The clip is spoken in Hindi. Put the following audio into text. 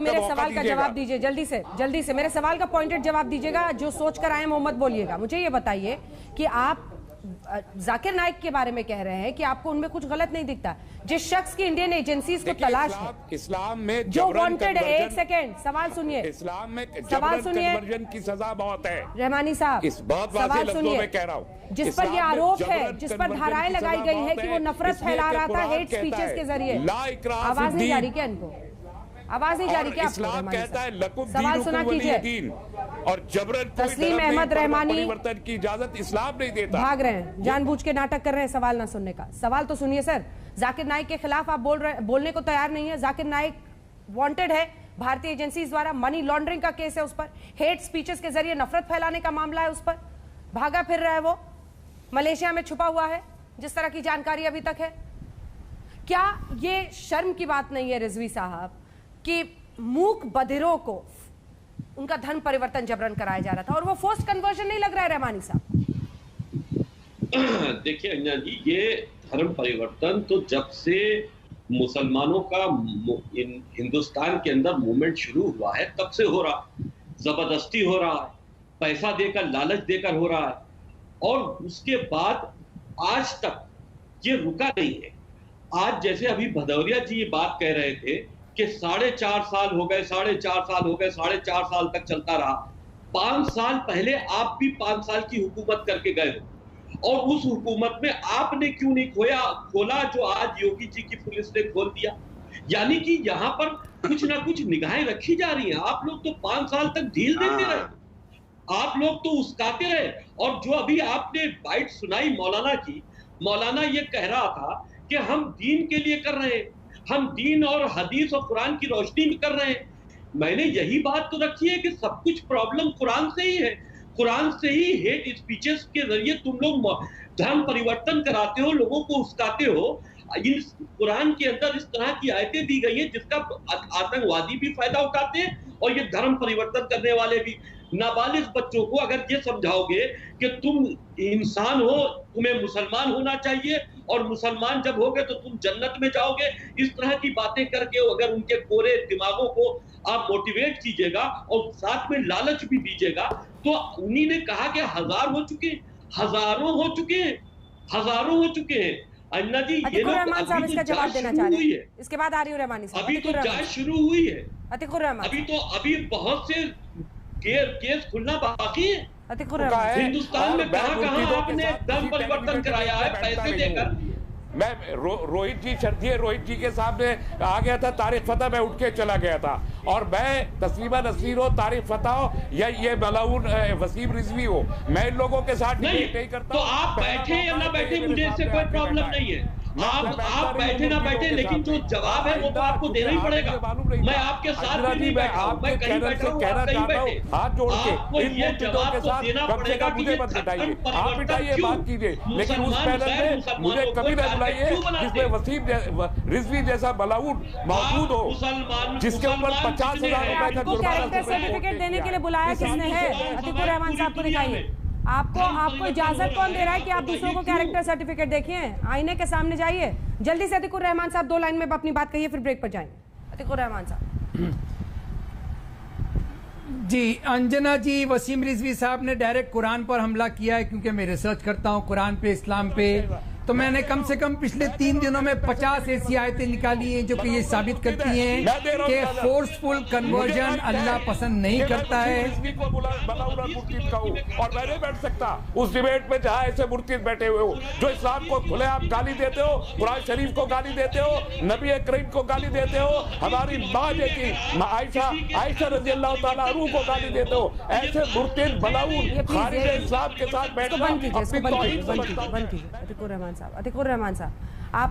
मेरे सवाल का जवाब दीजिए जल्दी से मेरे सवाल का पॉइंटेड जवाब दीजिएगा। जो सोच कर आए मोहम्मद बोलिएगा। मुझे ये बताइए कि आप जाकिर नाइक के बारे में कह रहे हैं कि आपको उनमें कुछ गलत नहीं दिखता। जिस शख्स की इंडियन एजेंसीज को तलाश है, इस्लाम में जो वांटेड है, एक सेकेंड सवाल सुनिए, इस्लाम में सवाल सुनिए, कन्वर्जन की सजा बहुत है। रहमानी साहब सवाल सुनिए, कह रहा हूं जिस पर यह आरोप है, जिस पर धाराएं लगाई गई है कि वो नफरत फैला रहा था हेट स्पीचेस के जरिए। आवाज नहीं जा रही क्या इनको? आवाज नहीं जा रही क्या? इस्लाम कहता है सवाल सुना कीजिए। और जबरन तस्लीम अहमद रहमानी परिवर्तन की इजाजत इस्लाम नहीं देता। भाग रहे हैं, जानबूझ के नाटक कर रहे हैं सवाल ना सुनने का। सवाल तो सुनिए सर। जाकिर नाइक के खिलाफ आप बोलने को तैयार नहीं है। जाकिर नाइक वांटेड है भारतीय एजेंसी द्वारा, मनी लॉन्ड्रिंग का केस है उस पर, हेट स्पीचेस के जरिए नफरत फैलाने का मामला है उस पर, भागा फिर रहा है वो, मलेशिया में छुपा हुआ है जिस तरह की जानकारी अभी तक है। क्या ये शर्म की बात नहीं है रिजवी साहब कि मूक बधिरों को उनका धर्म परिवर्तन जबरन कराया जा रहा था और वो फोर्स्ड कन्वर्जन नहीं लग रहा है रहमानी साहब? देखिए अंजना जी, ये धर्म परिवर्तन तो जब से मुसलमानों का हिंदुस्तान के अंदर मूवमेंट शुरू हुआ है तब से हो रहा, जबरदस्ती हो रहा है, पैसा देकर, लालच देकर हो रहा है और उसके बाद आज तक ये रुका नहीं है। आज जैसे अभी भदौरिया जी ये बात कह रहे थे कि 4.5 साल हो गए, 4.5 साल हो गए, 4.5 साल तक चलता रहा। 5 साल पहले आप भी 5 साल की हुकूमत करके गए हो और उस हुकूमत में आपने क्यों नहीं खोला जो आज योगी जी की पुलिस ने खोल दिया। यानी कि यहाँ पर कुछ ना कुछ निगाहें रखी जा रही हैं। आप लोग तो 5 साल तक ढील देते रहे, आप लोग तो उस्काते रहे। और जो अभी आपने बाइट सुनाई मौलाना की, मौलाना ये कह रहा था कि हम दीन के लिए कर रहे हैं, हम दीन और हदीस और कुरान की रोशनी में कर रहे हैं। मैंने यही बात तो रखी है कि सब कुछ प्रॉब्लम कुरान से ही है। कुरान से ही हेट स्पीचेस के जरिए तुम लोग धर्म परिवर्तन कराते हो, लोगों को उस्काते हो। इन कुरान के अंदर इस तरह की आयतें दी गई हैं जिसका आतंकवादी भी फायदा उठाते हैं और ये धर्म परिवर्तन करने वाले भी। नाबालिग बच्चों को अगर ये समझाओगे कि तुम इंसान हो, तुम्हें मुसलमान होना चाहिए और मुसलमान जब होगे तो तुम जन्नत में जाओगे, इस तरह की बातें करके अगर उनके कोरे दिमागों को आप मोटिवेट कीजिएगा और साथ में लालच भी दीजिएगा तो उन्हीं ने कहा कि हजारों हो चुके हैं। अन्ना जी, ये लोग साहब इसका जवाब देना चाह रहे हैं। इसके बाद आ रही हूं रहमानी साहब। अभी तो जांच शुरू हुई है, अभी बहुत से केस खुलना बाकी है। हिंदुस्तान में कहां आपने धर्म परिवर्तन कराया है पैसे देकर? मैं रोहित जी के सामने आ गया था, तारिक फतेह में उठ के चला गया था और मैं तस्लीमा नसरीन हो, तारिक फतेह हो या ये मलाउन वसीम रिजवी हो, मैं इन लोगों के साथ नहीं करता। तो आप बैठे या ना बैठे मुझे इससे कोई प्रॉब्लम नहीं है। आप बैठे ना बैठे, लेकिन जो जवाब है वो तो आपको देना ही पड़ेगा। मैं आपके साथ भी नहीं बैठा हूं, मैं कहीं बैठा हूं, आप कहीं बैठे। हाथ जोड़ के आपको ये जवाब तो देना पड़ेगा कि ये बताइए, आप बताइए, बात कीजिए, लेकिन उस पैनल में मुझे कभी न बुलाइए जिसमें वसीम रिजवी जैसा मलाउन मौजूद हो, जिसके ऊपर 50,000 रुपए का जुर्माना। सर्टिफिकेट देने के लिए बुलाया किसने है? अतीकुर रहमान साहब को दिखाइए। आपको इजाजत कौन दे रहा है कि आप दूसरों को कैरेक्टर सर्टिफिकेट देखिए? आईने के सामने जाइए जल्दी से। अतीकुर रहमान साहब 2 लाइन में अपनी बात कहिए, फिर ब्रेक पर जाएंगे। अतीकुर रहमान साहब। जी अंजना जी, वसीम रिजवी साहब ने डायरेक्ट कुरान पर हमला किया है। क्योंकि मैं रिसर्च करता हूं कुरान पे, इस्लाम पे, तो मैंने कम से कम पिछले 3 दिनों में 50 ऐसी आयतें निकाली हैं जो कि ये साबित करती हैं कि फोर्सफुल कन्वर्जन अल्लाह पसंद नहीं करता है। और मैं नहीं बैठ सकता उस डिबेट में जहां ऐसे मुर्तिद बैठे हुए हो जो इस्लाम को खुलेआम गाली देते हो, कुरान शरीफ को गाली देते हो, नबी करीम को गाली देते हो, हमारी माँ की आयशा रजी अल्लाह तआला अन्हा को गाली देते हो। ऐसे मुर्तिद मलाऊन खारिज इस्लाम के साथ बैठना अतीकुर रहमान साहब, आप